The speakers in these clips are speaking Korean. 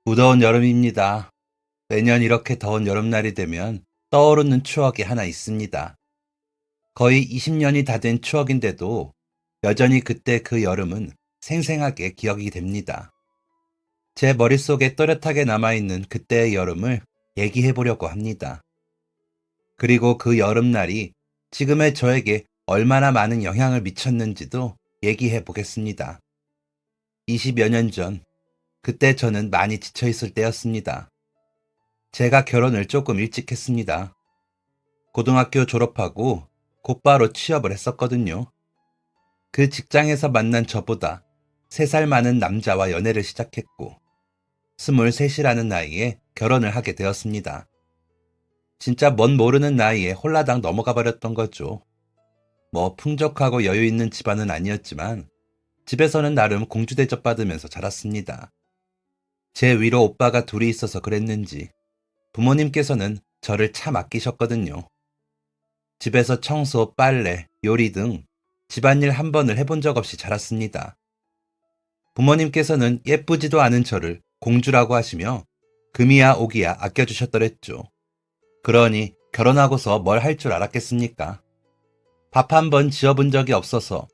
무더운 여름입니다. 매년 이렇게 더운 여름날이 되면 떠오르는 추억이 하나 있습니다. 거의 20년이 다 된 추억인데도 여전히 그때 그 여름은 생생하게 기억이 됩니다. 제 머릿속에 또렷하게 남아있는 그때의 여름을 얘기해 보려고 합니다. 그리고 그 여름날이 지금의 저에게 얼마나 많은 영향을 미쳤는지도 얘기해 보겠습니다. 20여 년 전, 그때 저는 많이 지쳐있을 때였습니다. 제가 결혼을 조금 일찍 했습니다. 고등학교 졸업하고 곧바로 취업을 했었거든요. 그 직장에서 만난 저보다 3살 많은 남자와 연애를 시작했고 23이라는 나이에 결혼을 하게 되었습니다. 진짜 멋 모르는 나이에 홀라당 넘어가 버렸던 거죠. 뭐 풍족하고 여유 있는 집안은 아니었지만 집에서는 나름 공주 대접 받으면서 자랐습니다. 제 위로 오빠가 둘이 있어서 그랬는지 부모님께서는 저를 참 아끼셨거든요. 집에서 청소, 빨래, 요리 등 집안일 한 번을 해본 적 없이 자랐습니다. 부모님께서는 예쁘지도 않은 저를 공주라고 하시며 금이야 오기야 아껴주셨더랬죠. 그러니 결혼하고서 뭘 할 줄 알았겠습니까? 밥 한 번 지어본 적이 없어서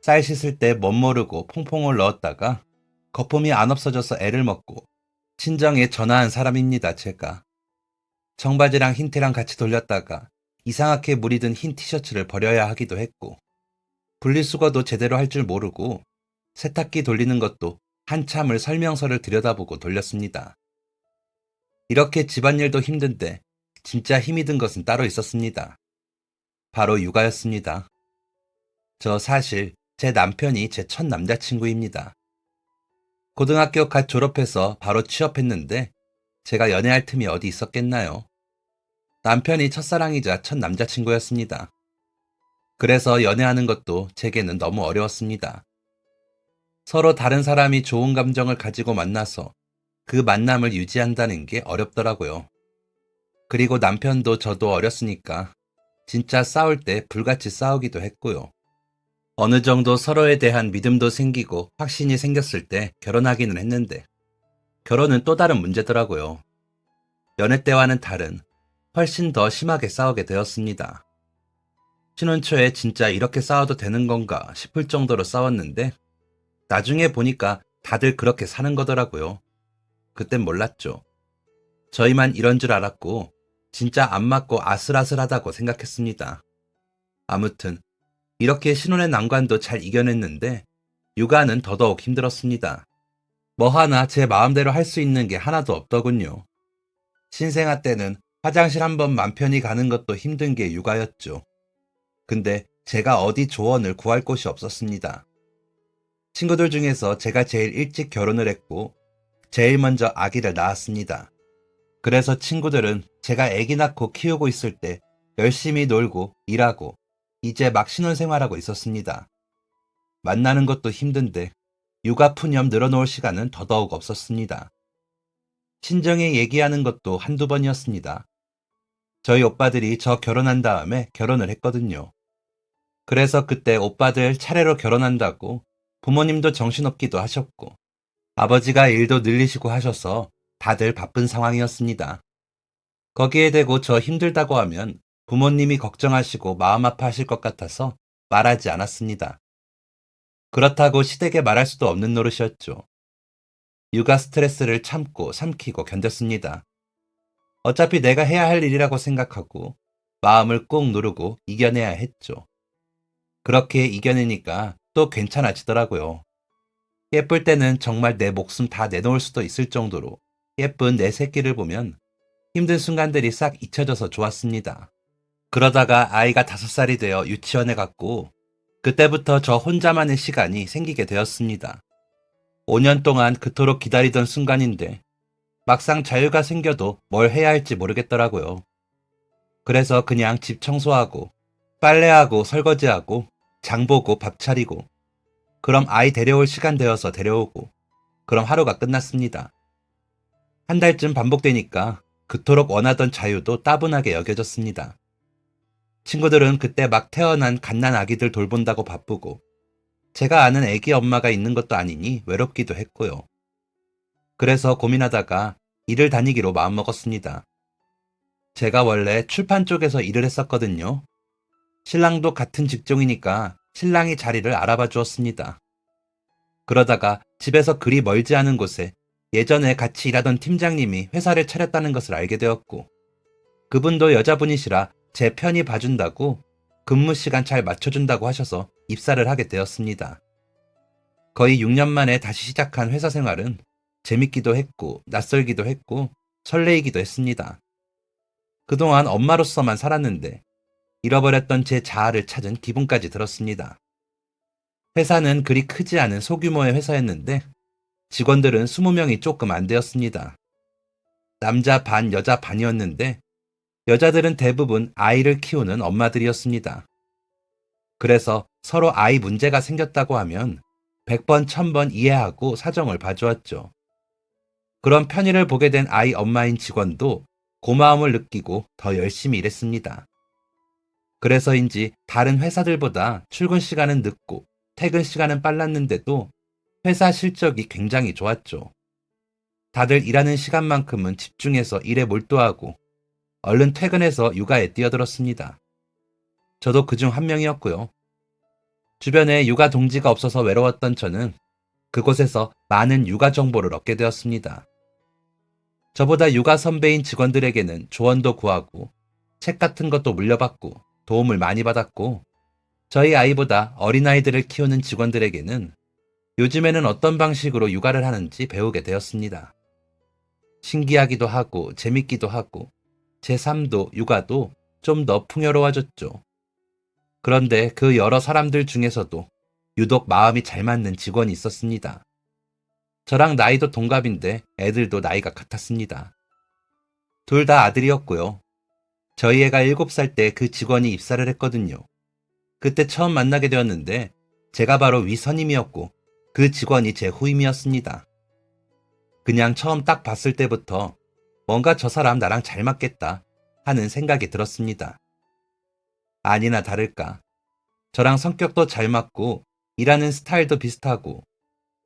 쌀 씻을 때 멋모르고 퐁퐁을 넣었다가 거품이 안 없어져서 애를 먹고 친정에 전화한 사람입니다, 제가. 청바지랑 흰티랑 같이 돌렸다가 이상하게 물이 든 흰 티셔츠를 버려야 하기도 했고 분리수거도 제대로 할 줄 모르고 세탁기 돌리는 것도 한참을 설명서를 들여다보고 돌렸습니다. 이렇게 집안일도 힘든데 진짜 힘이 든 것은 따로 있었습니다. 바로 육아였습니다. 저 사실 제 남편이 제 첫 남자친구입니다. 고등학교 갓 졸업해서 바로 취업했는데 제가 연애할 틈이 어디 있었겠나요? 남편이 첫사랑이자 첫 남자친구였습니다. 그래서 연애하는 것도 제게는 너무 어려웠습니다. 서로 다른 사람이 좋은 감정을 가지고 만나서 그 만남을 유지한다는 게 어렵더라고요. 그리고 남편도 저도 어렸으니까 진짜 싸울 때 불같이 싸우기도 했고요. 어느 정도 서로에 대한 믿음도 생기고 확신이 생겼을 때 결혼하기는 했는데 결혼은 또 다른 문제더라고요. 연애 때와는 다른 훨씬 더 심하게 싸우게 되었습니다. 신혼 초에 진짜 이렇게 싸워도 되는 건가 싶을 정도로 싸웠는데 나중에 보니까 다들 그렇게 사는 거더라고요. 그땐 몰랐죠. 저희만 이런 줄 알았고 진짜 안 맞고 아슬아슬하다고 생각했습니다. 아무튼 이렇게 신혼의 난관도 잘 이겨냈는데 육아는 더더욱 힘들었습니다. 뭐 하나 제 마음대로 할 수 있는 게 하나도 없더군요. 신생아 때는 화장실 한번 맘 편히 가는 것도 힘든 게 육아였죠. 근데 제가 어디 조언을 구할 곳이 없었습니다. 친구들 중에서 제가 제일 일찍 결혼을 했고 제일 먼저 아기를 낳았습니다. 그래서 친구들은 제가 아기 낳고 키우고 있을 때 열심히 놀고 일하고 이제 막 신혼생활하고 있었습니다. 만나는 것도 힘든데 육아 푸념 늘어놓을 시간은 더더욱 없었습니다. 친정에 얘기하는 것도 한두 번이었습니다. 저희 오빠들이 저 결혼한 다음에 결혼을 했거든요. 그래서 그때 오빠들 차례로 결혼한다고 부모님도 정신없기도 하셨고 아버지가 일도 늘리시고 하셔서 다들 바쁜 상황이었습니다. 거기에 대고 저 힘들다고 하면 부모님이 걱정하시고 마음 아파하실 것 같아서 말하지 않았습니다. 그렇다고 시댁에 말할 수도 없는 노릇이었죠. 육아 스트레스를 참고 삼키고 견뎠습니다. 어차피 내가 해야 할 일이라고 생각하고 마음을 꾹 누르고 이겨내야 했죠. 그렇게 이겨내니까 또 괜찮아지더라고요. 예쁠 때는 정말 내 목숨 다 내놓을 수도 있을 정도로 예쁜 내 새끼를 보면 힘든 순간들이 싹 잊혀져서 좋았습니다. 그러다가 아이가 5살이 되어 유치원에 갔고 그때부터 저 혼자만의 시간이 생기게 되었습니다. 5년 동안 그토록 기다리던 순간인데 막상 자유가 생겨도 뭘 해야 할지 모르겠더라고요. 그래서 그냥 집 청소하고 빨래하고 설거지하고 장 보고 밥 차리고 그럼 아이 데려올 시간 되어서 데려오고 그럼 하루가 끝났습니다. 한 달쯤 반복되니까 그토록 원하던 자유도 따분하게 여겨졌습니다. 친구들은 그때 막 태어난 갓난 아기들 돌본다고 바쁘고 제가 아는 애기 엄마가 있는 것도 아니니 외롭기도 했고요. 그래서 고민하다가 일을 다니기로 마음먹었습니다. 제가 원래 출판 쪽에서 일을 했었거든요. 신랑도 같은 직종이니까 신랑이 자리를 알아봐 주었습니다. 그러다가 집에서 그리 멀지 않은 곳에 예전에 같이 일하던 팀장님이 회사를 차렸다는 것을 알게 되었고, 그분도 여자분이시라 제 편히 봐준다고 근무 시간 잘 맞춰준다고 하셔서 입사를 하게 되었습니다. 거의 6년 만에 다시 시작한 회사 생활은 재밌기도 했고 낯설기도 했고 설레이기도 했습니다. 그동안 엄마로서만 살았는데 잃어버렸던 제 자아를 찾은 기분까지 들었습니다. 회사는 그리 크지 않은 소규모의 회사였는데 직원들은 20명이 조금 안 되었습니다. 남자 반, 여자 반이었는데 여자들은 대부분 아이를 키우는 엄마들이었습니다. 그래서 서로 아이 문제가 생겼다고 하면 100번, 1000번 이해하고 사정을 봐주었죠. 그런 편의를 보게 된 아이 엄마인 직원도 고마움을 느끼고 더 열심히 일했습니다. 그래서인지 다른 회사들보다 출근 시간은 늦고 퇴근 시간은 빨랐는데도 회사 실적이 굉장히 좋았죠. 다들 일하는 시간만큼은 집중해서 일에 몰두하고 얼른 퇴근해서 육아에 뛰어들었습니다. 저도 그중 한 명이었고요. 주변에 육아 동지가 없어서 외로웠던 저는 그곳에서 많은 육아 정보를 얻게 되었습니다. 저보다 육아 선배인 직원들에게는 조언도 구하고 책 같은 것도 물려받고 도움을 많이 받았고, 저희 아이보다 어린아이들을 키우는 직원들에게는 요즘에는 어떤 방식으로 육아를 하는지 배우게 되었습니다. 신기하기도 하고 재밌기도 하고 제 삶도 육아도 좀 더 풍요로워졌죠. 그런데 그 여러 사람들 중에서도 유독 마음이 잘 맞는 직원이 있었습니다. 저랑 나이도 동갑인데 애들도 나이가 같았습니다. 둘 다 아들이었고요. 저희 애가 7살 때 그 직원이 입사를 했거든요. 그때 처음 만나게 되었는데 제가 바로 위선임이었고 그 직원이 제 후임이었습니다. 그냥 처음 딱 봤을 때부터 뭔가 저 사람 나랑 잘 맞겠다 하는 생각이 들었습니다. 아니나 다를까. 저랑 성격도 잘 맞고 일하는 스타일도 비슷하고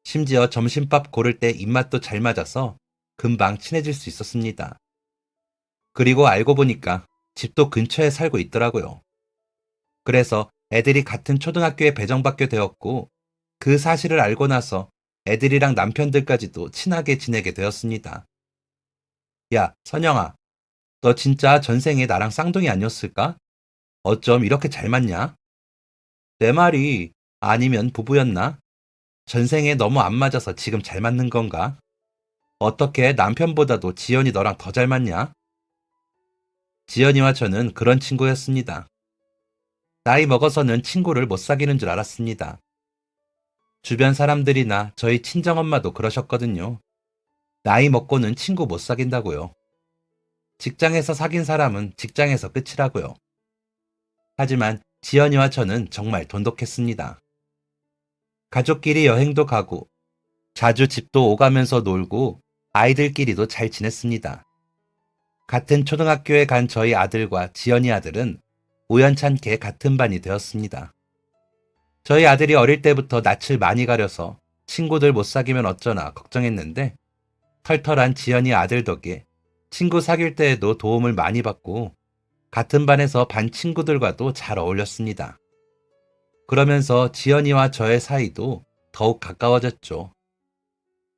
심지어 점심밥 고를 때 입맛도 잘 맞아서 금방 친해질 수 있었습니다. 그리고 알고 보니까 집도 근처에 살고 있더라고요. 그래서 애들이 같은 초등학교에 배정받게 되었고, 그 사실을 알고 나서 애들이랑 남편들까지도 친하게 지내게 되었습니다. 야, 선영아, 너 진짜 전생에 나랑 쌍둥이 아니었을까? 어쩜 이렇게 잘 맞냐? 내 말이 아니면 부부였나? 전생에 너무 안 맞아서 지금 잘 맞는 건가? 어떻게 남편보다도 지연이 너랑 더 잘 맞냐? 지연이와 저는 그런 친구였습니다. 나이 먹어서는 친구를 못 사귀는 줄 알았습니다. 주변 사람들이나 저희 친정엄마도 그러셨거든요. 나이 먹고는 친구 못 사귄다고요. 직장에서 사귄 사람은 직장에서 끝이라고요. 하지만 지연이와 저는 정말 돈독했습니다. 가족끼리 여행도 가고 자주 집도 오가면서 놀고 아이들끼리도 잘 지냈습니다. 같은 초등학교에 간 저희 아들과 지연이 아들은 우연찮게 같은 반이 되었습니다. 저희 아들이 어릴 때부터 낯을 많이 가려서 친구들 못 사귀면 어쩌나 걱정했는데, 털털한 지연이 아들 덕에 친구 사귈 때에도 도움을 많이 받고 같은 반에서 반 친구들과도 잘 어울렸습니다. 그러면서 지연이와 저의 사이도 더욱 가까워졌죠.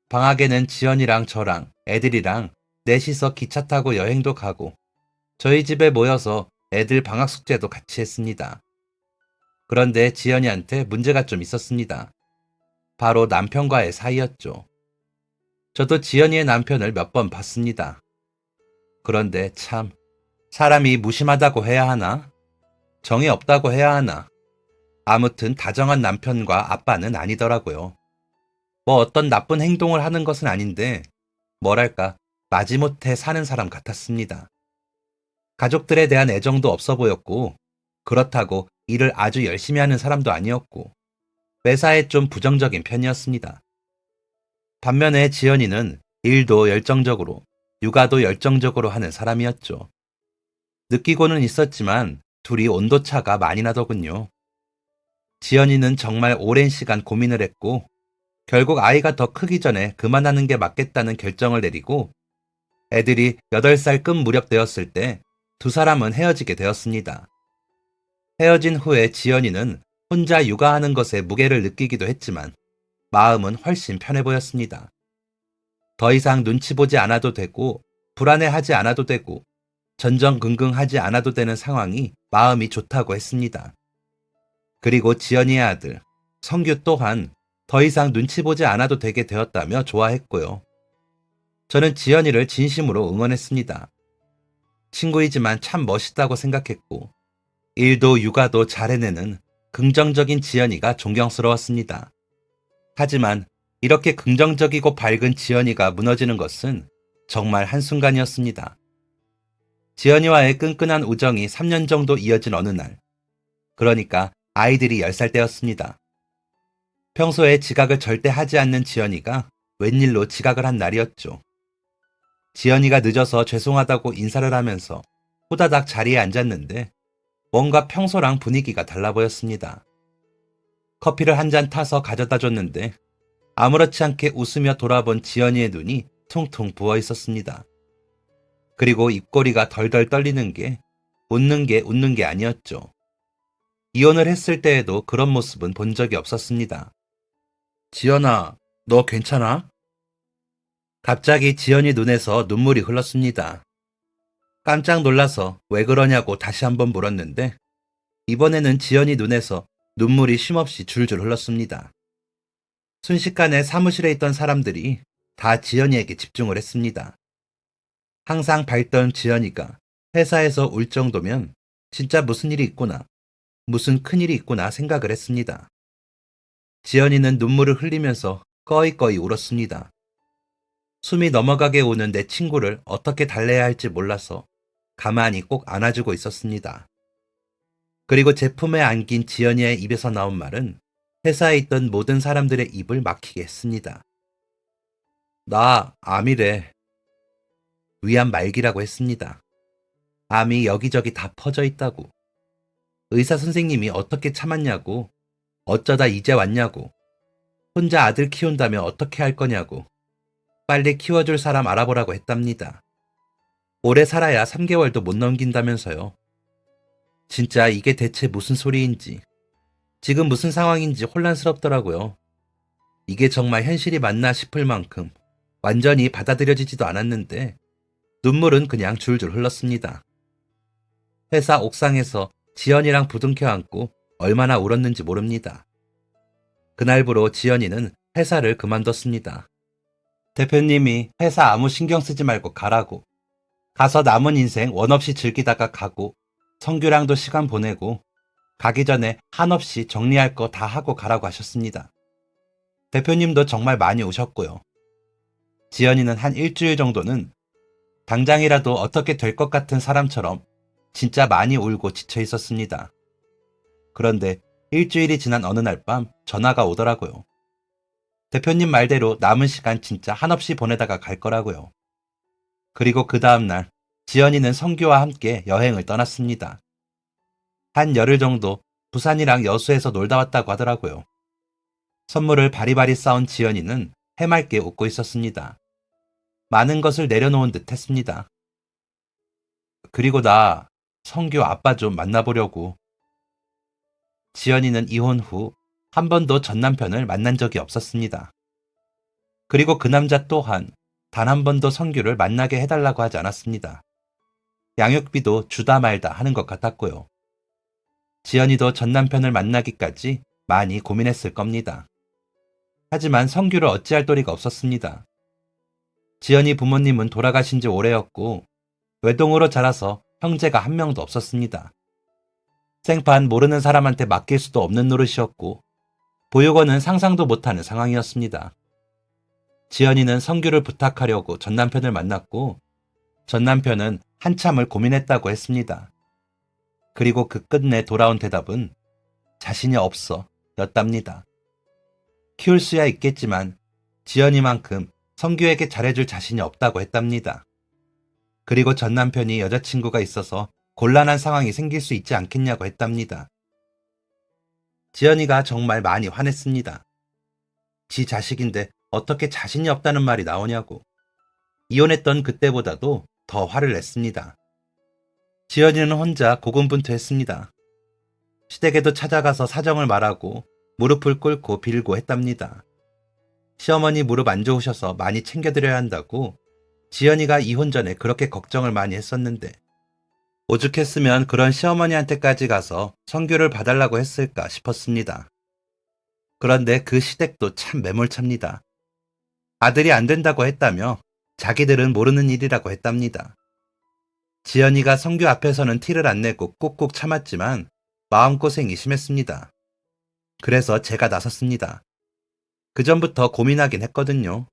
방학에는 지연이랑 저랑 애들이랑 넷이서 기차 타고 여행도 가고 저희 집에 모여서 애들 방학 숙제도 같이 했습니다. 그런데 지연이한테 문제가 좀 있었습니다. 바로 남편과의 사이였죠. 저도 지연이의 남편을 몇 번 봤습니다. 그런데 참, 사람이 무심하다고 해야 하나? 정이 없다고 해야 하나? 아무튼 다정한 남편과 아빠는 아니더라고요. 뭐 어떤 나쁜 행동을 하는 것은 아닌데, 뭐랄까, 마지못해 사는 사람 같았습니다. 가족들에 대한 애정도 없어 보였고, 그렇다고 일을 아주 열심히 하는 사람도 아니었고, 매사에 좀 부정적인 편이었습니다. 반면에 지연이는 일도 열정적으로, 육아도 열정적으로 하는 사람이었죠. 느끼고는 있었지만 둘이 온도차가 많이 나더군요. 지연이는 정말 오랜 시간 고민을 했고, 결국 아이가 더 크기 전에 그만하는 게 맞겠다는 결정을 내리고 애들이 8살 끔 무렵 되었을 때 두 사람은 헤어지게 되었습니다. 헤어진 후에 지연이는 혼자 육아하는 것에 무게를 느끼기도 했지만 마음은 훨씬 편해 보였습니다. 더 이상 눈치 보지 않아도 되고 불안해하지 않아도 되고 전전긍긍하지 않아도 되는 상황이 마음이 좋다고 했습니다. 그리고 지연이의 아들 성규 또한 더 이상 눈치 보지 않아도 되게 되었다며 좋아했고요. 저는 지연이를 진심으로 응원했습니다. 친구이지만 참 멋있다고 생각했고 일도 육아도 잘 해내는 긍정적인 지연이가 존경스러웠습니다. 하지만 이렇게 긍정적이고 밝은 지연이가 무너지는 것은 정말 한순간이었습니다. 지연이와의 끈끈한 우정이 3년 정도 이어진 어느 날, 그러니까 아이들이 10살 때였습니다. 평소에 지각을 절대 하지 않는 지연이가 웬일로 지각을 한 날이었죠. 지연이가 늦어서 죄송하다고 인사를 하면서 호다닥 자리에 앉았는데 뭔가 평소랑 분위기가 달라 보였습니다. 커피를 한 잔 타서 가져다 줬는데 아무렇지 않게 웃으며 돌아본 지연이의 눈이 퉁퉁 부어 있었습니다. 그리고 입꼬리가 덜덜 떨리는 게 웃는 게 아니었죠. 이혼을 했을 때에도 그런 모습은 본 적이 없었습니다. 지연아, 너 괜찮아? 갑자기 지연이 눈에서 눈물이 흘렀습니다. 깜짝 놀라서 왜 그러냐고 다시 한번 물었는데 이번에는 지연이 눈에서 눈물이 쉼없이 줄줄 흘렀습니다. 순식간에 사무실에 있던 사람들이 다 지연이에게 집중을 했습니다. 항상 밝던 지연이가 회사에서 울 정도면 진짜 무슨 일이 있구나, 무슨 큰일이 있구나 생각을 했습니다. 지연이는 눈물을 흘리면서 꺼이꺼이 울었습니다. 숨이 넘어가게 우는 내 친구를 어떻게 달래야 할지 몰라서 가만히 꼭 안아주고 있었습니다. 그리고 제품에 안긴 지연이의 입에서 나온 말은 회사에 있던 모든 사람들의 입을 막히게 했습니다. 나 암이래. 위암 말기라고 했습니다. 암이 여기저기 다 퍼져 있다고. 의사 선생님이 어떻게 참았냐고, 어쩌다 이제 왔냐고, 혼자 아들 키운다며 어떻게 할 거냐고, 빨리 키워줄 사람 알아보라고 했답니다. 오래 살아야 3개월도 못 넘긴다면서요. 진짜 이게 대체 무슨 소리인지, 지금 무슨 상황인지 혼란스럽더라고요. 이게 정말 현실이 맞나 싶을 만큼 완전히 받아들여지지도 않았는데 눈물은 그냥 줄줄 흘렀습니다. 회사 옥상에서 지연이랑 부둥켜 안고 얼마나 울었는지 모릅니다. 그날부로 지연이는 회사를 그만뒀습니다. 대표님이 회사 아무 신경 쓰지 말고 가라고. 가서 남은 인생 원 없이 즐기다가 가고 성규랑도 시간 보내고 가기 전에 한없이 정리할 거 다 하고 가라고 하셨습니다. 대표님도 정말 많이 우셨고요. 지연이는 한 일주일 정도는 당장이라도 어떻게 될 것 같은 사람처럼 진짜 많이 울고 지쳐 있었습니다. 그런데 일주일이 지난 어느 날 밤 전화가 오더라고요. 대표님 말대로 남은 시간 진짜 한없이 보내다가 갈 거라고요. 그리고 그 다음날 지연이는 성규와 함께 여행을 떠났습니다. 한 열흘 정도 부산이랑 여수에서 놀다 왔다고 하더라고요. 선물을 바리바리 싸온 지연이는 해맑게 웃고 있었습니다. 많은 것을 내려놓은 듯 했습니다. 그리고 나 성규 아빠 좀 만나보려고. 지연이는 이혼 후 한 번도 전 남편을 만난 적이 없었습니다. 그리고 그 남자 또한 단 한 번도 성규를 만나게 해달라고 하지 않았습니다. 양육비도 주다 말다 하는 것 같았고요. 지연이도 전 남편을 만나기까지 많이 고민했을 겁니다. 하지만 성규를 어찌할 도리가 없었습니다. 지연이 부모님은 돌아가신 지 오래였고 외동으로 자라서 형제가 한 명도 없었습니다. 생판 모르는 사람한테 맡길 수도 없는 노릇이었고 보육원은 상상도 못하는 상황이었습니다. 지연이는 성규를 부탁하려고 전 남편을 만났고 전 남편은 한참을 고민했다고 했습니다. 그리고 그 끝내 돌아온 대답은 자신이 없어 였답니다. 키울 수야 있겠지만 지연이만큼 성규에게 잘해줄 자신이 없다고 했답니다. 그리고 전 남편이 여자친구가 있어서 곤란한 상황이 생길 수 있지 않겠냐고 했답니다. 지연이가 정말 많이 화냈습니다. 지 자식인데 어떻게 자신이 없다는 말이 나오냐고. 이혼했던 그때보다도 더 화를 냈습니다. 지연이는 혼자 고군분투했습니다. 시댁에도 찾아가서 사정을 말하고 무릎을 꿇고 빌고 했답니다. 시어머니 무릎 안 좋으셔서 많이 챙겨드려야 한다고 지연이가 이혼 전에 그렇게 걱정을 많이 했었는데 오죽했으면 그런 시어머니한테까지 가서 성교를 봐달라고 했을까 싶었습니다. 그런데 그 시댁도 참 매몰찹니다. 아들이 안 된다고 했다며 자기들은 모르는 일이라고 했답니다. 지연이가 성교 앞에서는 티를 안 내고 꾹꾹 참았지만 마음고생이 심했습니다. 그래서 제가 나섰습니다. 그전부터 고민하긴 했거든요.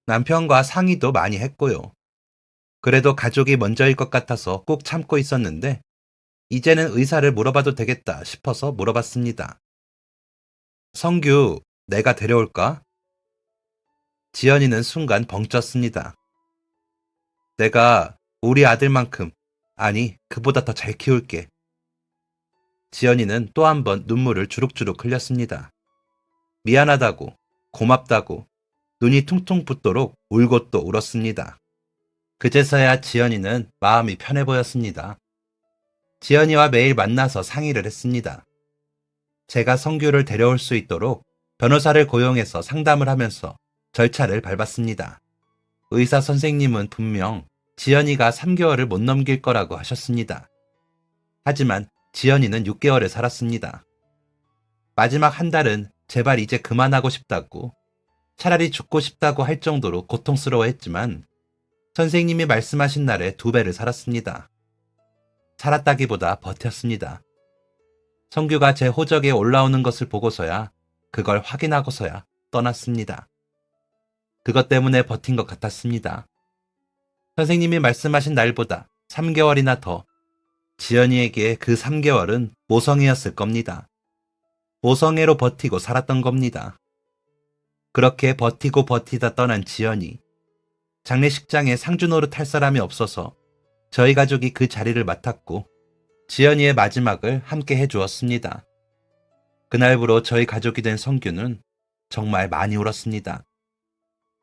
남편과 상의도 많이 했고요. 그래도 가족이 먼저일 것 같아서 꾹 참고 있었는데 이제는 의사를 물어봐도 되겠다 싶어서 물어봤습니다. 성규, 내가 데려올까? 지연이는 순간 벙쪘습니다. 내가 우리 아들만큼, 아니, 그보다 더 잘 키울게. 지연이는 또 한 번 눈물을 주룩주룩 흘렸습니다. 미안하다고, 고맙다고, 눈이 퉁퉁 붓도록 울고 또 울었습니다. 그제서야 지연이는 마음이 편해 보였습니다. 지연이와 매일 만나서 상의를 했습니다. 제가 성규를 데려올 수 있도록 변호사를 고용해서 상담을 하면서 절차를 밟았습니다. 의사 선생님은 분명 지연이가 3개월을 못 넘길 거라고 하셨습니다. 하지만 지연이는 6개월을 살았습니다. 마지막 한 달은 제발 이제 그만하고 싶다고, 차라리 죽고 싶다고 할 정도로 고통스러워했지만 선생님이 말씀하신 날에 2배를 살았습니다. 살았다기보다 버텼습니다. 성규가 제 호적에 올라오는 것을 보고서야, 그걸 확인하고서야 떠났습니다. 그것 때문에 버틴 것 같았습니다. 선생님이 말씀하신 날보다 3개월이나 더 지연이에게 그 3개월은 모성애였을 겁니다. 모성애로 버티고 살았던 겁니다. 그렇게 버티고 버티다 떠난 지연이, 장례식장에 상주 노릇 할 사람이 없어서 저희 가족이 그 자리를 맡았고 지연이의 마지막을 함께 해주었습니다. 그날부로 저희 가족이 된 성규는 정말 많이 울었습니다.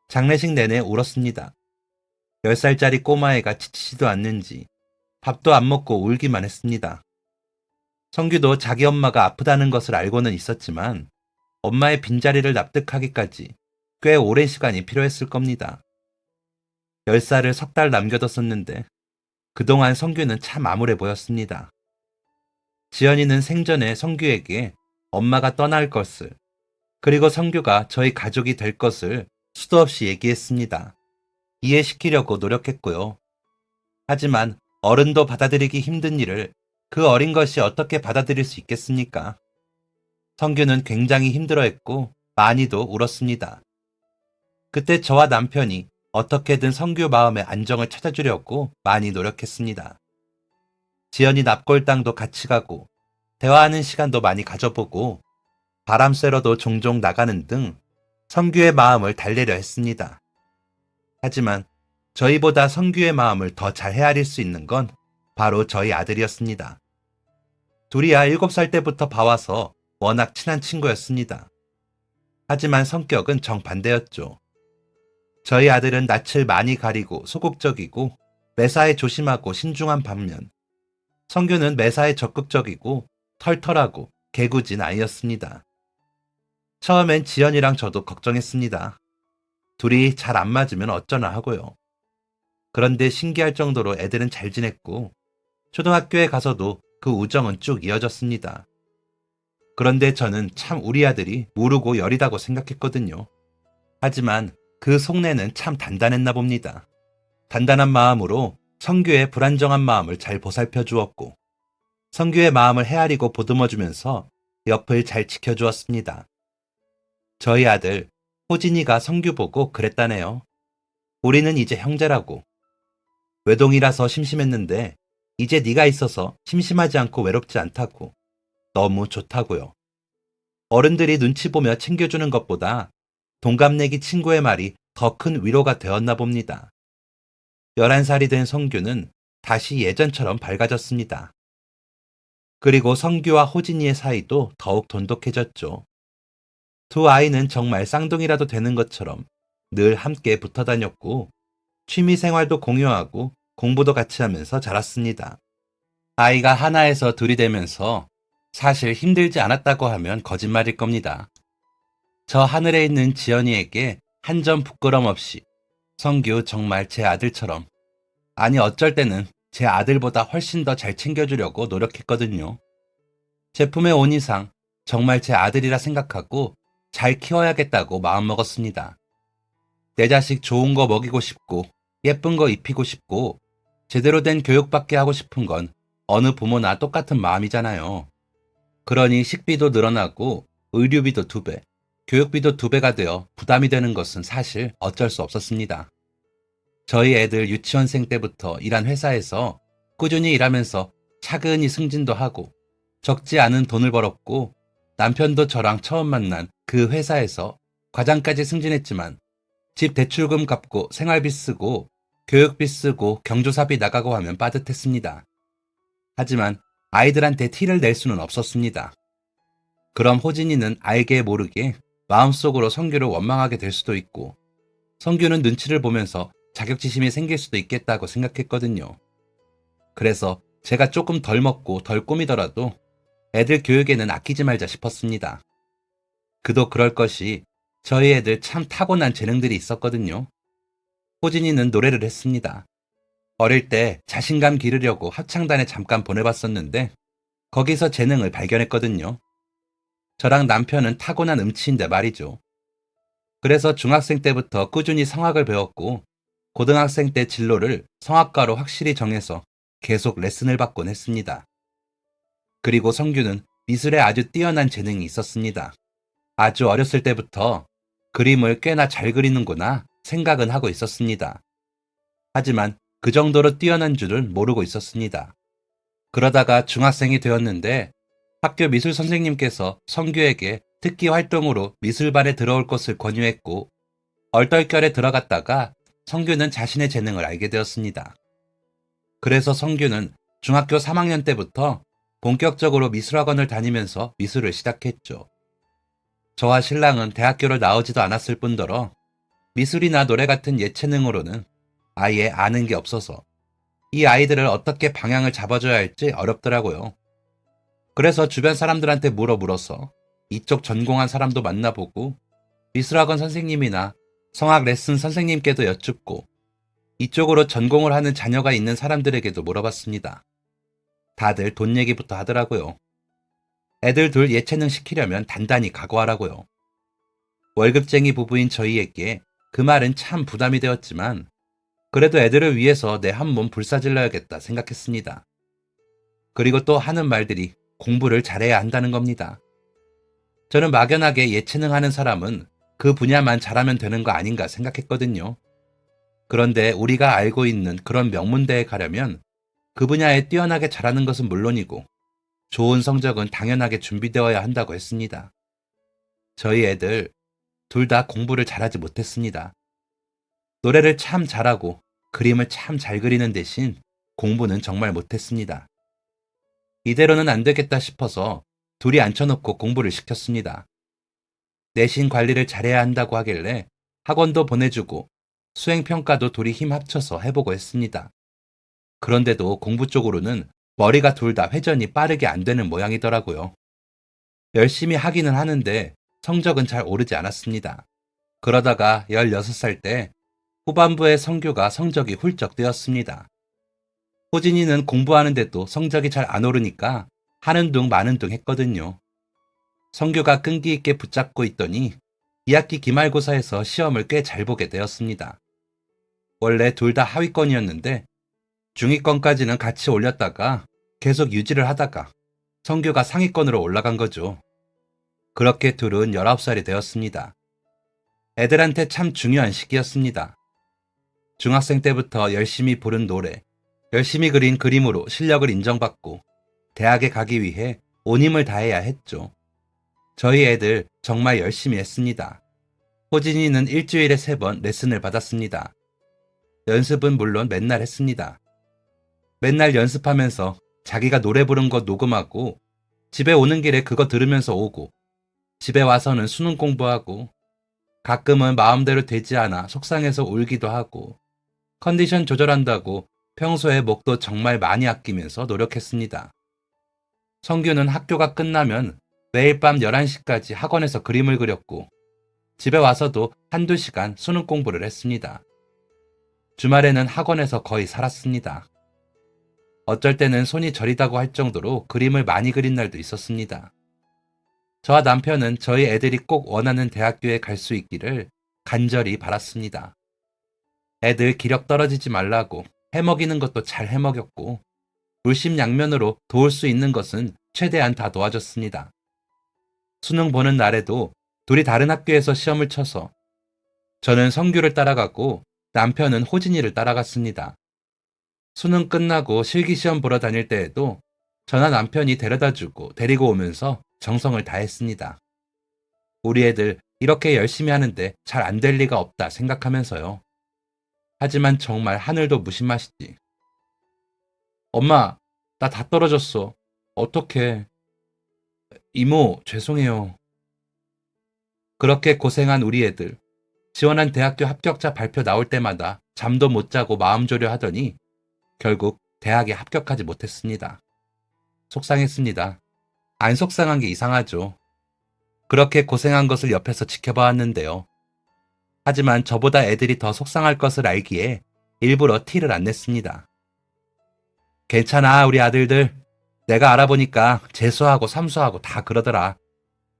장례식 내내 울었습니다. 10살짜리 꼬마애가 지치지도 않는지 밥도 안 먹고 울기만 했습니다. 성규도 자기 엄마가 아프다는 것을 알고는 있었지만 엄마의 빈자리를 납득하기까지 꽤 오랜 시간이 필요했을 겁니다. 10살을 3달 남겨뒀었는데 그동안 성규는 참 암울해 보였습니다. 지연이는 생전에 성규에게 엄마가 떠날 것을, 그리고 성규가 저희 가족이 될 것을 수도 없이 얘기했습니다. 이해시키려고 노력했고요. 하지만 어른도 받아들이기 힘든 일을 그 어린 것이 어떻게 받아들일 수 있겠습니까? 성규는 굉장히 힘들어했고 많이도 울었습니다. 그때 저와 남편이 어떻게든 성규 마음의 안정을 찾아주려고 많이 노력했습니다. 지연이 납골당도 같이 가고 대화하는 시간도 많이 가져보고 바람 쐬러도 종종 나가는 등 성규의 마음을 달래려 했습니다. 하지만 저희보다 성규의 마음을 더 잘 헤아릴 수 있는 건 바로 저희 아들이었습니다. 둘이야 7살 때부터 봐와서 워낙 친한 친구였습니다. 하지만 성격은 정반대였죠. 저희 아들은 낯을 많이 가리고 소극적이고 매사에 조심하고 신중한 반면 성규는 매사에 적극적이고 털털하고 개구진 아이였습니다. 처음엔 지연이랑 저도 걱정했습니다. 둘이 잘 안 맞으면 어쩌나 하고요. 그런데 신기할 정도로 애들은 잘 지냈고 초등학교에 가서도 그 우정은 쭉 이어졌습니다. 그런데 저는 참 우리 아들이 무르고 여리다고 생각했거든요. 하지만 그 속내는 참 단단했나 봅니다. 단단한 마음으로 성규의 불안정한 마음을 잘 보살펴 주었고 성규의 마음을 헤아리고 보듬어주면서 옆을 잘 지켜주었습니다. 저희 아들 호진이가 성규 보고 그랬다네요. 우리는 이제 형제라고. 외동이라서 심심했는데 이제 네가 있어서 심심하지 않고 외롭지 않다고. 너무 좋다고요. 어른들이 눈치 보며 챙겨주는 것보다 동갑내기 친구의 말이 더 큰 위로가 되었나 봅니다. 11살이 된 성규는 다시 예전처럼 밝아졌습니다. 그리고 성규와 호진이의 사이도 더욱 돈독해졌죠. 두 아이는 정말 쌍둥이라도 되는 것처럼 늘 함께 붙어 다녔고 취미 생활도 공유하고 공부도 같이 하면서 자랐습니다. 아이가 하나에서 둘이 되면서 사실 힘들지 않았다고 하면 거짓말일 겁니다. 저 하늘에 있는 지연이에게 한 점 부끄럼 없이 성규 정말 제 아들처럼, 아니 어쩔 때는 제 아들보다 훨씬 더 잘 챙겨주려고 노력했거든요. 제품에 온 이상 정말 제 아들이라 생각하고 잘 키워야겠다고 마음먹었습니다. 내 자식 좋은 거 먹이고 싶고 예쁜 거 입히고 싶고 제대로 된 교육받게 하고 싶은 건 어느 부모나 똑같은 마음이잖아요. 그러니 식비도 늘어나고 의료비도 2배, 교육비도 2배가 되어 부담이 되는 것은 사실 어쩔 수 없었습니다. 저희 애들 유치원생 때부터 일한 회사에서 꾸준히 일하면서 차근히 승진도 하고 적지 않은 돈을 벌었고 남편도 저랑 처음 만난 그 회사에서 과장까지 승진했지만 집 대출금 갚고 생활비 쓰고 교육비 쓰고 경조사비 나가고 하면 빠듯했습니다. 하지만 아이들한테 티를 낼 수는 없었습니다. 그럼 호진이는 알게 모르게 마음속으로 성규를 원망하게 될 수도 있고 성규는 눈치를 보면서 자격지심이 생길 수도 있겠다고 생각했거든요. 그래서 제가 조금 덜 먹고 덜 꾸미더라도 애들 교육에는 아끼지 말자 싶었습니다. 그도 그럴 것이 저희 애들 참 타고난 재능들이 있었거든요. 호진이는 노래를 했습니다. 어릴 때 자신감 기르려고 합창단에 잠깐 보내봤었는데 거기서 재능을 발견했거든요. 저랑 남편은 타고난 음치인데 말이죠. 그래서 중학생 때부터 꾸준히 성악을 배웠고 고등학생 때 진로를 성악가로 확실히 정해서 계속 레슨을 받곤 했습니다. 그리고 성규는 미술에 아주 뛰어난 재능이 있었습니다. 아주 어렸을 때부터 그림을 꽤나 잘 그리는구나 생각은 하고 있었습니다. 하지만 그 정도로 뛰어난 줄은 모르고 있었습니다. 그러다가 중학생이 되었는데 학교 미술 선생님께서 성규에게 특기 활동으로 미술반에 들어올 것을 권유했고 얼떨결에 들어갔다가 성규는 자신의 재능을 알게 되었습니다. 그래서 성규는 중학교 3학년 때부터 본격적으로 미술학원을 다니면서 미술을 시작했죠. 저와 신랑은 대학교를 나오지도 않았을 뿐더러 미술이나 노래 같은 예체능으로는 아예 아는 게 없어서 이 아이들을 어떻게 방향을 잡아줘야 할지 어렵더라고요. 그래서 주변 사람들한테 물어서 이쪽 전공한 사람도 만나보고 미술학원 선생님이나 성악 레슨 선생님께도 여쭙고 이쪽으로 전공을 하는 자녀가 있는 사람들에게도 물어봤습니다. 다들 돈 얘기부터 하더라고요. 애들 둘 예체능 시키려면 단단히 각오하라고요. 월급쟁이 부부인 저희에게 그 말은 참 부담이 되었지만 그래도 애들을 위해서 내 한 몸 불사질러야겠다 생각했습니다. 그리고 또 하는 말들이 공부를 잘해야 한다는 겁니다. 저는 막연하게 예체능 하는 사람은 그 분야만 잘하면 되는 거 아닌가 생각했거든요. 그런데 우리가 알고 있는 그런 명문대에 가려면 그 분야에 뛰어나게 잘하는 것은 물론이고 좋은 성적은 당연하게 준비되어야 한다고 했습니다. 저희 애들 둘 다 공부를 잘하지 못했습니다. 노래를 참 잘하고 그림을 참 잘 그리는 대신 공부는 정말 못했습니다. 이대로는 안 되겠다 싶어서 둘이 앉혀놓고 공부를 시켰습니다. 내신 관리를 잘해야 한다고 하길래 학원도 보내주고 수행평가도 둘이 힘 합쳐서 해보고 했습니다. 그런데도 공부 쪽으로는 머리가 둘 다 회전이 빠르게 안 되는 모양이더라고요. 열심히 하기는 하는데 성적은 잘 오르지 않았습니다. 그러다가 16살 때 후반부에 성규가 성적이 훌쩍 뛰었습니다. 호진이는 공부하는데도 성적이 잘 안 오르니까 하는 둥 마는 둥 했거든요. 성규가 끈기 있게 붙잡고 있더니 2학기 기말고사에서 시험을 꽤 잘 보게 되었습니다. 원래 둘 다 하위권이었는데 중위권까지는 같이 올렸다가 계속 유지를 하다가 성규가 상위권으로 올라간 거죠. 그렇게 둘은 19살이 되었습니다. 애들한테 참 중요한 시기였습니다. 중학생 때부터 열심히 부른 노래, 열심히 그린 그림으로 실력을 인정받고 대학에 가기 위해 온 힘을 다해야 했죠. 저희 애들 정말 열심히 했습니다. 호진이는 일주일에 3번 레슨을 받았습니다. 연습은 물론 맨날 했습니다. 맨날 연습하면서 자기가 노래 부른 거 녹음하고 집에 오는 길에 그거 들으면서 오고 집에 와서는 수능 공부하고 가끔은 마음대로 되지 않아 속상해서 울기도 하고 컨디션 조절한다고 평소에 목도 정말 많이 아끼면서 노력했습니다. 성규는 학교가 끝나면 매일 밤 11시까지 학원에서 그림을 그렸고 집에 와서도 한두 시간 수능 공부를 했습니다. 주말에는 학원에서 거의 살았습니다. 어쩔 때는 손이 저리다고 할 정도로 그림을 많이 그린 날도 있었습니다. 저와 남편은 저희 애들이 꼭 원하는 대학교에 갈 수 있기를 간절히 바랐습니다. 애들 기력 떨어지지 말라고 해먹이는 것도 잘 해먹였고 물심양면으로 도울 수 있는 것은 최대한 다 도와줬습니다. 수능 보는 날에도 둘이 다른 학교에서 시험을 쳐서 저는 성규를 따라갔고 남편은 호진이를 따라갔습니다. 수능 끝나고 실기시험 보러 다닐 때에도 저나 남편이 데려다주고 데리고 오면서 정성을 다했습니다. 우리 애들 이렇게 열심히 하는데 잘 안 될 리가 없다 생각하면서요. 하지만 정말 하늘도 무심하시지. 엄마, 나 다 떨어졌어. 어떡해. 이모, 죄송해요. 그렇게 고생한 우리 애들. 지원한 대학교 합격자 발표 나올 때마다 잠도 못 자고 마음 졸여 하더니 결국 대학에 합격하지 못했습니다. 속상했습니다. 안 속상한 게 이상하죠. 그렇게 고생한 것을 옆에서 지켜봐왔는데요. 하지만 저보다 애들이 더 속상할 것을 알기에 일부러 티를 안 냈습니다. 괜찮아, 우리 아들들. 내가 알아보니까 재수하고 삼수하고 다 그러더라.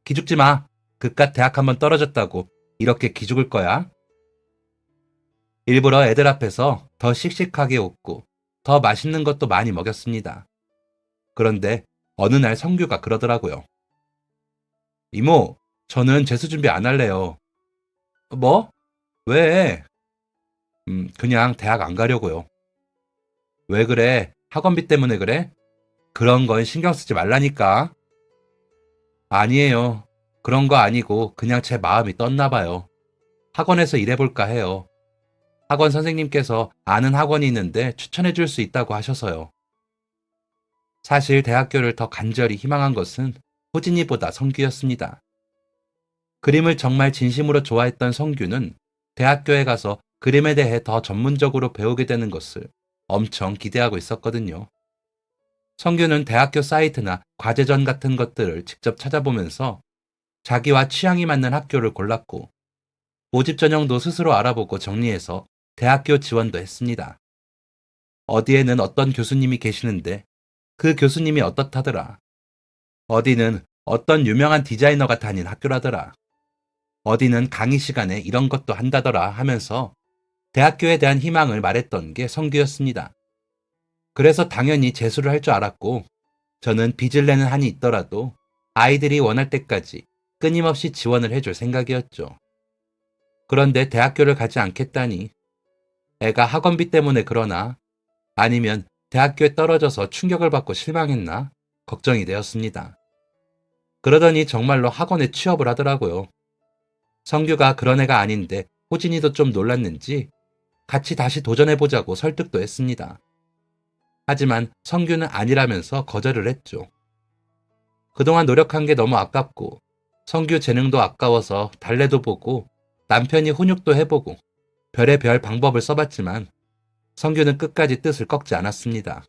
기죽지 마. 그깟 대학 한번 떨어졌다고 이렇게 기죽을 거야? 일부러 애들 앞에서 더 씩씩하게 웃고 더 맛있는 것도 많이 먹였습니다. 그런데 어느 날 성규가 그러더라고요. 이모, 저는 재수 준비 안 할래요. 뭐? 왜? 그냥 대학 안 가려고요. 왜 그래? 학원비 때문에 그래? 그런 건 신경 쓰지 말라니까. 아니에요. 그런 거 아니고 그냥 제 마음이 떴나 봐요. 학원에서 일해볼까 해요. 학원 선생님께서 아는 학원이 있는데 추천해 줄 수 있다고 하셔서요. 사실 대학교를 더 간절히 희망한 것은 호진이보다 성규였습니다. 그림을 정말 진심으로 좋아했던 성규는 대학교에 가서 그림에 대해 더 전문적으로 배우게 되는 것을 엄청 기대하고 있었거든요. 성규는 대학교 사이트나 과제전 같은 것들을 직접 찾아보면서 자기와 취향이 맞는 학교를 골랐고 모집 전형도 스스로 알아보고 정리해서 대학교 지원도 했습니다. 어디에는 어떤 교수님이 계시는데 그 교수님이 어떻다더라. 어디는 어떤 유명한 디자이너가 다닌 학교라더라. 어디는 강의 시간에 이런 것도 한다더라 하면서 대학교에 대한 희망을 말했던 게 성규였습니다. 그래서 당연히 재수를 할 줄 알았고 저는 빚을 내는 한이 있더라도 아이들이 원할 때까지 끊임없이 지원을 해줄 생각이었죠. 그런데 대학교를 가지 않겠다니 애가 학원비 때문에 그러나 아니면 대학교에 떨어져서 충격을 받고 실망했나 걱정이 되었습니다. 그러더니 정말로 학원에 취업을 하더라고요. 성규가 그런 애가 아닌데 호진이도 좀 놀랐는지 같이 다시 도전해보자고 설득도 했습니다. 하지만 성규는 아니라면서 거절을 했죠. 그동안 노력한 게 너무 아깝고 성규 재능도 아까워서 달래도 보고 남편이 훈육도 해보고 별의별 방법을 써봤지만 성규는 끝까지 뜻을 꺾지 않았습니다.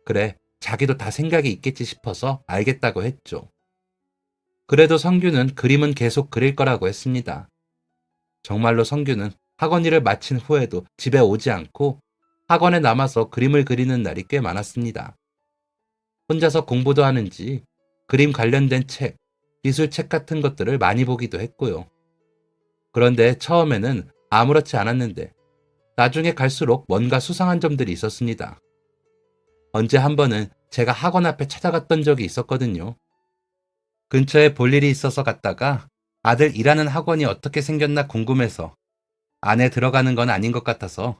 그래, 자기도 다 생각이 있겠지 싶어서 알겠다고 했죠. 그래도 성규는 그림은 계속 그릴 거라고 했습니다. 정말로 성규는 학원 일을 마친 후에도 집에 오지 않고 학원에 남아서 그림을 그리는 날이 꽤 많았습니다. 혼자서 공부도 하는지 그림 관련된 책, 미술책 같은 것들을 많이 보기도 했고요. 그런데 처음에는 아무렇지 않았는데 나중에 갈수록 뭔가 수상한 점들이 있었습니다. 언제 한 번은 제가 학원 앞에 찾아갔던 적이 있었거든요. 근처에 볼 일이 있어서 갔다가 아들 일하는 학원이 어떻게 생겼나 궁금해서 안에 들어가는 건 아닌 것 같아서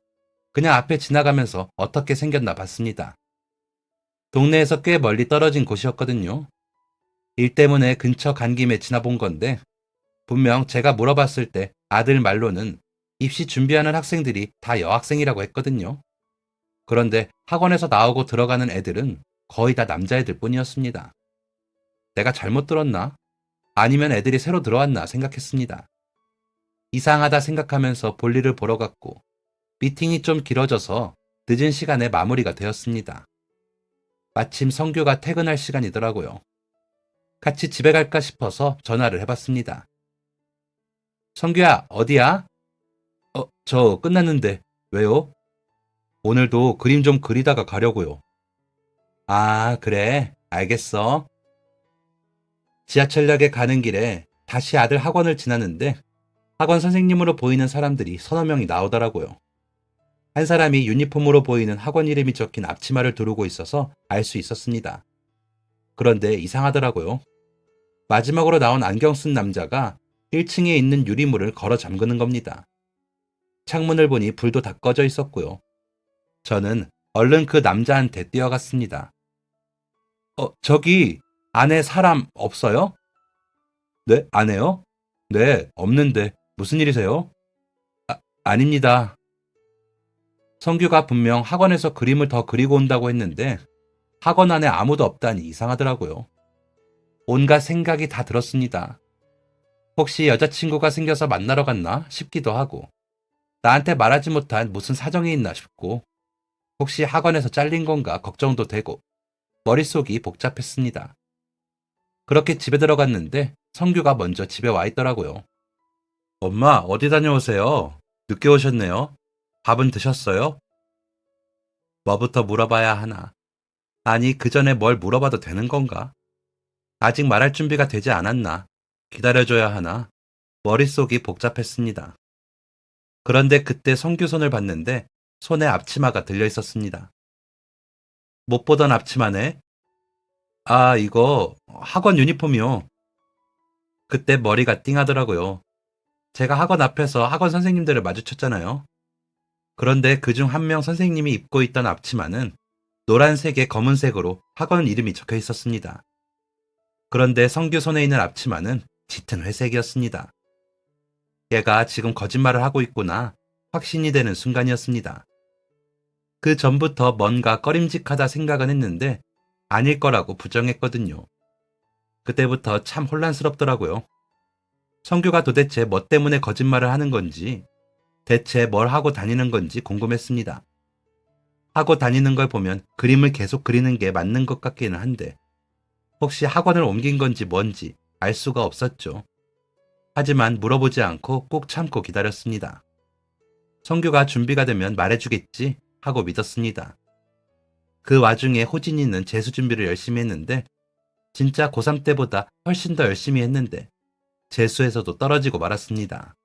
그냥 앞에 지나가면서 어떻게 생겼나 봤습니다. 동네에서 꽤 멀리 떨어진 곳이었거든요. 일 때문에 근처 간 김에 지나본 건데 분명 제가 물어봤을 때 아들 말로는 입시 준비하는 학생들이 다 여학생이라고 했거든요. 그런데 학원에서 나오고 들어가는 애들은 거의 다 남자애들 뿐이었습니다. 내가 잘못 들었나? 아니면 애들이 새로 들어왔나 생각했습니다. 이상하다 생각하면서 볼일을 보러 갔고 미팅이 좀 길어져서 늦은 시간에 마무리가 되었습니다. 마침 성규가 퇴근할 시간이더라고요. 같이 집에 갈까 싶어서 전화를 해봤습니다. 성규야, 어디야? 저 끝났는데. 왜요? 오늘도 그림 좀 그리다가 가려고요. 아, 그래. 알겠어. 지하철역에 가는 길에 다시 아들 학원을 지나는데 학원 선생님으로 보이는 사람들이 서너 명이 나오더라고요. 한 사람이 유니폼으로 보이는 학원 이름이 적힌 앞치마를 두르고 있어서 알 수 있었습니다. 그런데 이상하더라고요. 마지막으로 나온 안경 쓴 남자가 1층에 있는 유리문을 걸어 잠그는 겁니다. 창문을 보니 불도 다 꺼져 있었고요. 저는 얼른 그 남자한테 뛰어갔습니다. 저기 안에 사람 없어요? 네, 안에요? 네, 없는데 무슨 일이세요? 아닙니다. 성규가 분명 학원에서 그림을 더 그리고 온다고 했는데 학원 안에 아무도 없다니 이상하더라고요. 온갖 생각이 다 들었습니다. 혹시 여자친구가 생겨서 만나러 갔나 싶기도 하고 나한테 말하지 못한 무슨 사정이 있나 싶고 혹시 학원에서 잘린 건가 걱정도 되고 머릿속이 복잡했습니다. 그렇게 집에 들어갔는데 성규가 먼저 집에 와 있더라고요. 엄마, 어디 다녀오세요? 늦게 오셨네요. 밥은 드셨어요? 뭐부터 물어봐야 하나? 아니, 그 전에 뭘 물어봐도 되는 건가? 아직 말할 준비가 되지 않았나? 기다려줘야 하나? 머릿속이 복잡했습니다. 그런데 그때 성규 손을 봤는데 손에 앞치마가 들려 있었습니다. 못 보던 앞치마네? 아, 이거 학원 유니폼이요. 그때 머리가 띵하더라고요. 제가 학원 앞에서 학원 선생님들을 마주쳤잖아요. 그런데 그중 한 명 선생님이 입고 있던 앞치마는 노란색에 검은색으로 학원 이름이 적혀 있었습니다. 그런데 성규 손에 있는 앞치마는 짙은 회색이었습니다. 얘가 지금 거짓말을 하고 있구나 확신이 되는 순간이었습니다. 그 전부터 뭔가 꺼림직하다 생각은 했는데 아닐 거라고 부정했거든요. 그때부터 참 혼란스럽더라고요. 성규가 도대체 뭐 때문에 거짓말을 하는 건지, 대체 뭘 하고 다니는 건지 궁금했습니다. 하고 다니는 걸 보면 그림을 계속 그리는 게 맞는 것 같기는 한데, 혹시 학원을 옮긴 건지 뭔지 알 수가 없었죠. 하지만 물어보지 않고 꾹 참고 기다렸습니다. 성규가 준비가 되면 말해주겠지 하고 믿었습니다. 그 와중에 호진이는 재수 준비를 열심히 했는데, 진짜 고3 때보다 훨씬 더 열심히 했는데, 재수에서도 떨어지고 말았습니다.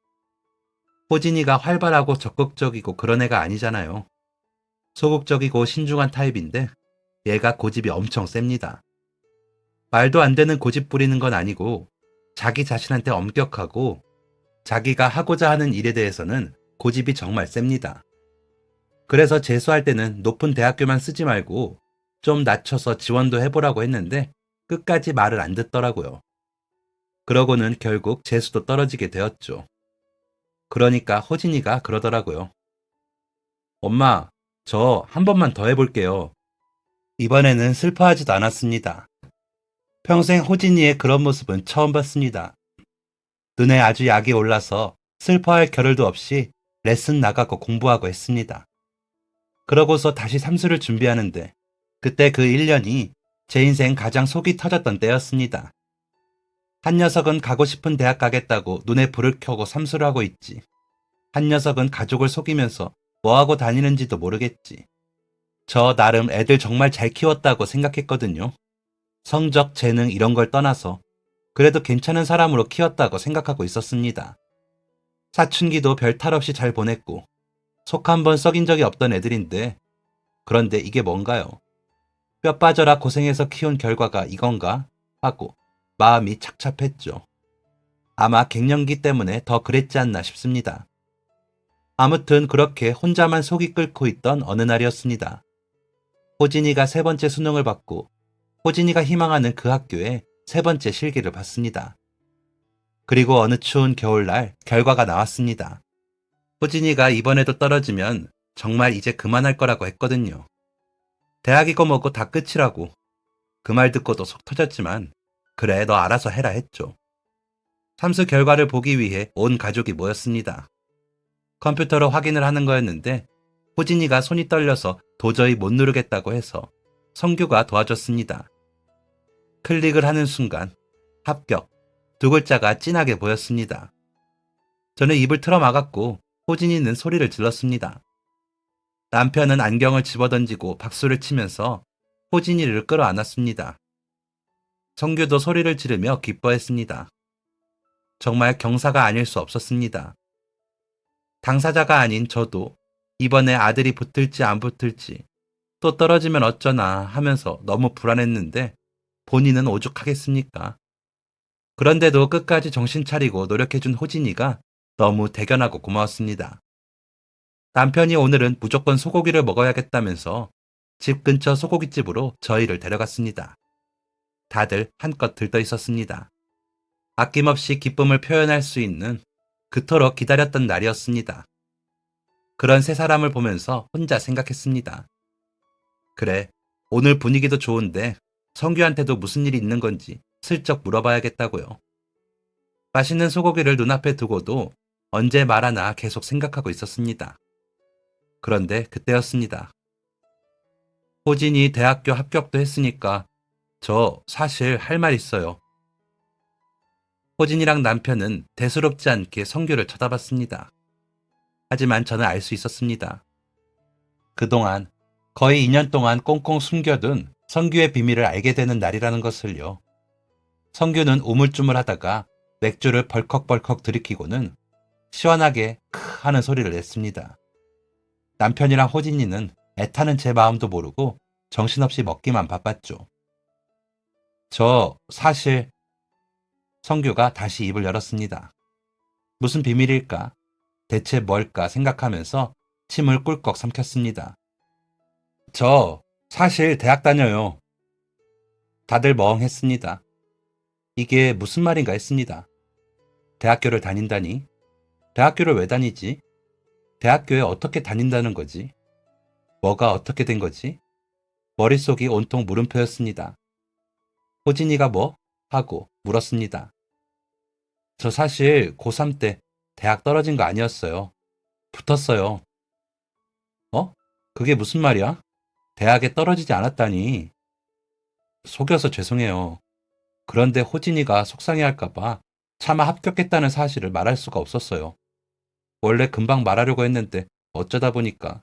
호진이가 활발하고 적극적이고 그런 애가 아니잖아요. 소극적이고 신중한 타입인데 얘가 고집이 엄청 셉니다. 말도 안 되는 고집 부리는 건 아니고 자기 자신한테 엄격하고 자기가 하고자 하는 일에 대해서는 고집이 정말 셉니다. 그래서 재수할 때는 높은 대학교만 쓰지 말고 좀 낮춰서 지원도 해보라고 했는데 끝까지 말을 안 듣더라고요. 그러고는 결국 재수도 떨어지게 되었죠. 그러니까 호진이가 그러더라고요. 엄마, 저 한 번만 더 해볼게요. 이번에는 슬퍼하지도 않았습니다. 평생 호진이의 그런 모습은 처음 봤습니다. 눈에 아주 약이 올라서 슬퍼할 겨를도 없이 레슨 나가고 공부하고 했습니다. 그러고서 다시 삼수를 준비하는데 그때 그 1년이 제 인생 가장 속이 터졌던 때였습니다. 한 녀석은 가고 싶은 대학 가겠다고 눈에 불을 켜고 삼수를 하고 있지. 한 녀석은 가족을 속이면서 뭐하고 다니는지도 모르겠지. 저 나름 애들 정말 잘 키웠다고 생각했거든요. 성적, 재능 이런 걸 떠나서 그래도 괜찮은 사람으로 키웠다고 생각하고 있었습니다. 사춘기도 별 탈 없이 잘 보냈고 속 한 번 썩인 적이 없던 애들인데 그런데 이게 뭔가요? 뼈 빠져라 고생해서 키운 결과가 이건가? 하고 마음이 착잡했죠. 아마 갱년기 때문에 더 그랬지 않나 싶습니다. 아무튼 그렇게 혼자만 속이 끓고 있던 어느 날이었습니다. 호진이가 세 번째 수능을 받고 호진이가 희망하는 그 학교에 세 번째 실기를 봤습니다. 그리고 어느 추운 겨울날 결과가 나왔습니다. 호진이가 이번에도 떨어지면 정말 이제 그만할 거라고 했거든요. 대학이고 뭐고 다 끝이라고. 그 말 듣고도 속 터졌지만 그래 너 알아서 해라 했죠. 삼수 결과를 보기 위해 온 가족이 모였습니다. 컴퓨터로 확인을 하는 거였는데 호진이가 손이 떨려서 도저히 못 누르겠다고 해서 성규가 도와줬습니다. 클릭을 하는 순간 합격 두 글자가 진하게 보였습니다. 저는 입을 틀어막았고 호진이는 소리를 질렀습니다. 남편은 안경을 집어던지고 박수를 치면서 호진이를 끌어안았습니다. 성규도 소리를 지르며 기뻐했습니다. 정말 경사가 아닐 수 없었습니다. 당사자가 아닌 저도 이번에 아들이 붙을지 안 붙을지 또 떨어지면 어쩌나 하면서 너무 불안했는데 본인은 오죽하겠습니까? 그런데도 끝까지 정신 차리고 노력해준 호진이가 너무 대견하고 고마웠습니다. 남편이 오늘은 무조건 소고기를 먹어야겠다면서 집 근처 소고기집으로 저희를 데려갔습니다. 다들 한껏 들떠 있었습니다. 아낌없이 기쁨을 표현할 수 있는 그토록 기다렸던 날이었습니다. 그런 세 사람을 보면서 혼자 생각했습니다. 그래, 오늘 분위기도 좋은데 성규한테도 무슨 일이 있는 건지 슬쩍 물어봐야겠다고요. 맛있는 소고기를 눈앞에 두고도 언제 말하나 계속 생각하고 있었습니다. 그런데 그때였습니다. 호진이 대학교 합격도 했으니까 저 사실 할 말 있어요. 호진이랑 남편은 대수롭지 않게 성규를 쳐다봤습니다. 하지만 저는 알 수 있었습니다. 그동안 거의 2년 동안 꽁꽁 숨겨둔 성규의 비밀을 알게 되는 날이라는 것을요. 성규는 우물쭈물하다가 맥주를 벌컥벌컥 들이키고는 시원하게 크 하는 소리를 냈습니다. 남편이랑 호진이는 애타는 제 마음도 모르고 정신없이 먹기만 바빴죠. 저 사실 성규가 다시 입을 열었습니다. 무슨 비밀일까? 대체 뭘까 생각하면서 침을 꿀꺽 삼켰습니다. 저 사실 대학 다녀요. 다들 멍했습니다. 이게 무슨 말인가 했습니다. 대학교를 다닌다니? 대학교를 왜 다니지? 대학교에 어떻게 다닌다는 거지? 뭐가 어떻게 된 거지? 머릿속이 온통 물음표였습니다. 호진이가 뭐? 하고 물었습니다. 저 사실 고3 때 대학 떨어진 거 아니었어요. 붙었어요. 어? 그게 무슨 말이야? 대학에 떨어지지 않았다니. 속여서 죄송해요. 그런데 호진이가 속상해할까봐 차마 합격했다는 사실을 말할 수가 없었어요. 원래 금방 말하려고 했는데 어쩌다 보니까.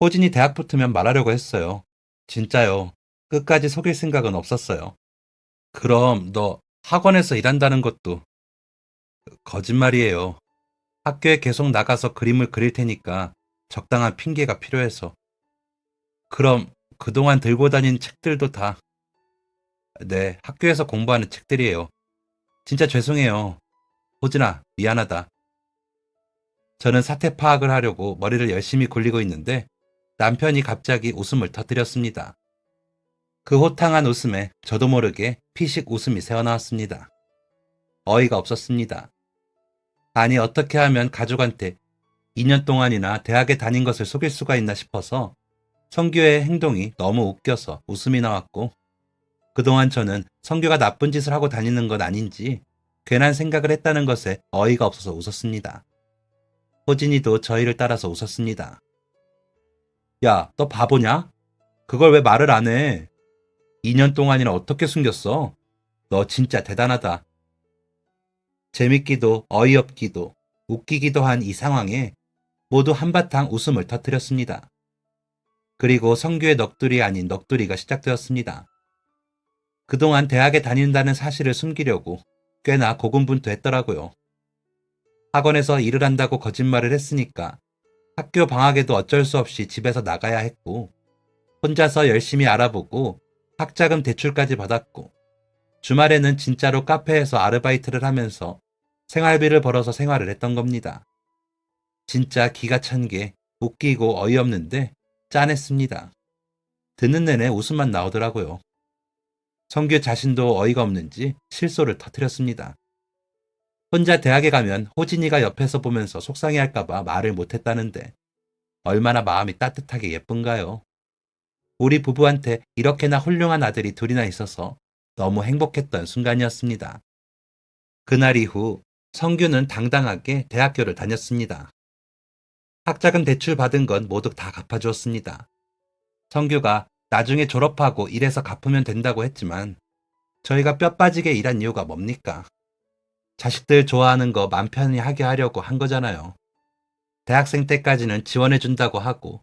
호진이 대학 붙으면 말하려고 했어요. 진짜요. 끝까지 속일 생각은 없었어요. 그럼 너 학원에서 일한다는 것도 거짓말이에요. 학교에 계속 나가서 그림을 그릴 테니까 적당한 핑계가 필요해서. 그럼 그동안 들고 다닌 책들도 다, 네, 학교에서 공부하는 책들이에요. 진짜 죄송해요. 호진아, 미안하다. 저는 사태 파악을 하려고 머리를 열심히 굴리고 있는데 남편이 갑자기 웃음을 터뜨렸습니다. 그 호탕한 웃음에 저도 모르게 피식 웃음이 새어나왔습니다. 어이가 없었습니다. 아니, 어떻게 하면 가족한테 2년 동안이나 대학에 다닌 것을 속일 수가 있나 싶어서 성규의 행동이 너무 웃겨서 웃음이 나왔고, 그동안 저는 성규가 나쁜 짓을 하고 다니는 건 아닌지 괜한 생각을 했다는 것에 어이가 없어서 웃었습니다. 호진이도 저희를 따라서 웃었습니다. 야, 너 바보냐? 그걸 왜 말을 안 해? 2년 동안이나 어떻게 숨겼어? 너 진짜 대단하다. 재밌기도 어이없기도 웃기기도 한 이 상황에 모두 한바탕 웃음을 터뜨렸습니다. 그리고 성규의 넋두리 아닌 넋두리가 시작되었습니다. 그동안 대학에 다닌다는 사실을 숨기려고 꽤나 고군분투했더라고요. 학원에서 일을 한다고 거짓말을 했으니까 학교 방학에도 어쩔 수 없이 집에서 나가야 했고, 혼자서 열심히 알아보고 학자금 대출까지 받았고, 주말에는 진짜로 카페에서 아르바이트를 하면서 생활비를 벌어서 생활을 했던 겁니다. 진짜 기가 찬 게 웃기고 어이없는데 짠했습니다. 듣는 내내 웃음만 나오더라고요. 성규 자신도 어이가 없는지 실소를 터뜨렸습니다. 혼자 대학에 가면 호진이가 옆에서 보면서 속상해할까봐 말을 못했다는데 얼마나 마음이 따뜻하게 예쁜가요? 우리 부부한테 이렇게나 훌륭한 아들이 둘이나 있어서 너무 행복했던 순간이었습니다. 그날 이후 성규는 당당하게 대학교를 다녔습니다. 학자금 대출 받은 건 모두 다 갚아주었습니다. 성규가 나중에 졸업하고 일해서 갚으면 된다고 했지만 저희가 뼈 빠지게 일한 이유가 뭡니까? 자식들 좋아하는 거 맘 편히 하게 하려고 한 거잖아요. 대학생 때까지는 지원해준다고 하고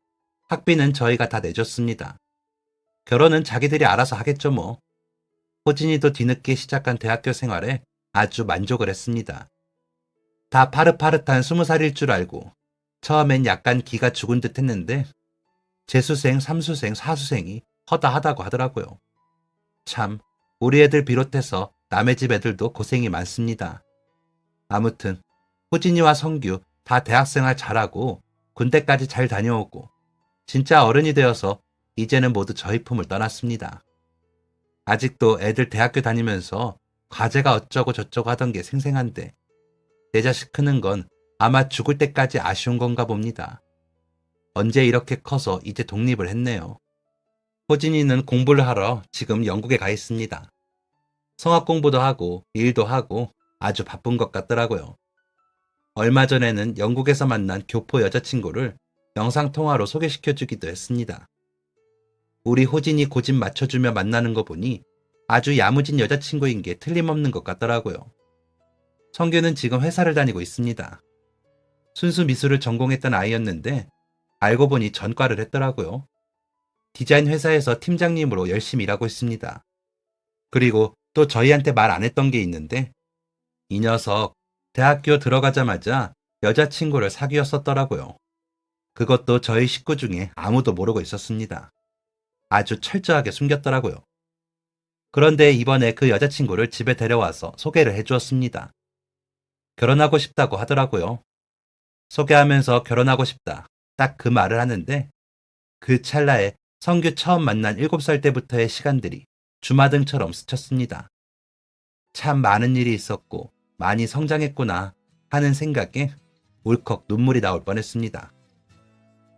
학비는 저희가 다 내줬습니다. 결혼은 자기들이 알아서 하겠죠 뭐. 호진이도 뒤늦게 시작한 대학교 생활에 아주 만족을 했습니다. 다 파릇파릇한 20살일 줄 알고 처음엔 약간 기가 죽은 듯 했는데 재수생, 삼수생, 사수생이 허다하다고 하더라고요. 참, 우리 애들 비롯해서 남의 집 애들도 고생이 많습니다. 아무튼 호진이와 성규 다 대학생활 잘하고 군대까지 잘 다녀오고 진짜 어른이 되어서 이제는 모두 저희 품을 떠났습니다. 아직도 애들 대학교 다니면서 과제가 어쩌고 저쩌고 하던 게 생생한데 내 자식 크는 건 아마 죽을 때까지 아쉬운 건가 봅니다. 언제 이렇게 커서 이제 독립을 했네요. 호진이는 공부를 하러 지금 영국에 가 있습니다. 성악 공부도 하고 일도 하고 아주 바쁜 것 같더라고요. 얼마 전에는 영국에서 만난 교포 여자친구를 영상통화로 소개시켜주기도 했습니다. 우리 호진이 고집 맞춰주며 만나는 거 보니 아주 야무진 여자친구인 게 틀림없는 것 같더라고요. 성규는 지금 회사를 다니고 있습니다. 순수 미술을 전공했던 아이였는데 알고 보니 전과를 했더라고요. 디자인 회사에서 팀장님으로 열심히 일하고 있습니다. 그리고 또 저희한테 말 안 했던 게 있는데 이 녀석 대학교 들어가자마자 여자친구를 사귀었었더라고요. 그것도 저희 식구 중에 아무도 모르고 있었습니다. 아주 철저하게 숨겼더라고요. 그런데 이번에 그 여자친구를 집에 데려와서 소개를 해주었습니다. 결혼하고 싶다고 하더라고요. 소개하면서 결혼하고 싶다. 딱 그 말을 하는데 그 찰나에 성규 처음 만난 7살 때부터의 시간들이 주마등처럼 스쳤습니다. 참 많은 일이 있었고 많이 성장했구나 하는 생각에 울컥 눈물이 나올 뻔했습니다.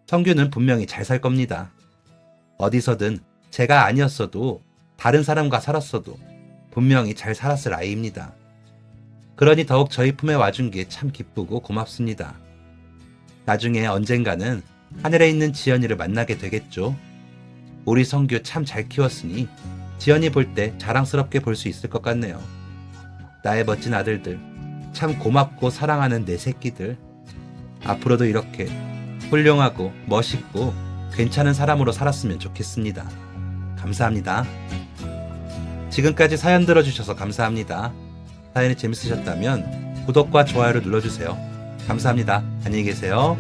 성규는 분명히 잘 살 겁니다. 어디서든 제가 아니었어도 다른 사람과 살았어도 분명히 잘 살았을 아이입니다. 그러니 더욱 저희 품에 와준 게 참 기쁘고 고맙습니다. 나중에 언젠가는 하늘에 있는 지연이를 만나게 되겠죠. 우리 성규 참 잘 키웠으니 지연이 볼 때 자랑스럽게 볼 수 있을 것 같네요. 나의 멋진 아들들, 참 고맙고 사랑하는 내 새끼들. 앞으로도 이렇게 훌륭하고 멋있고 괜찮은 사람으로 살았으면 좋겠습니다. 감사합니다. 지금까지 사연 들어주셔서 감사합니다. 사연이 재밌으셨다면 구독과 좋아요를 눌러주세요. 감사합니다. 안녕히 계세요.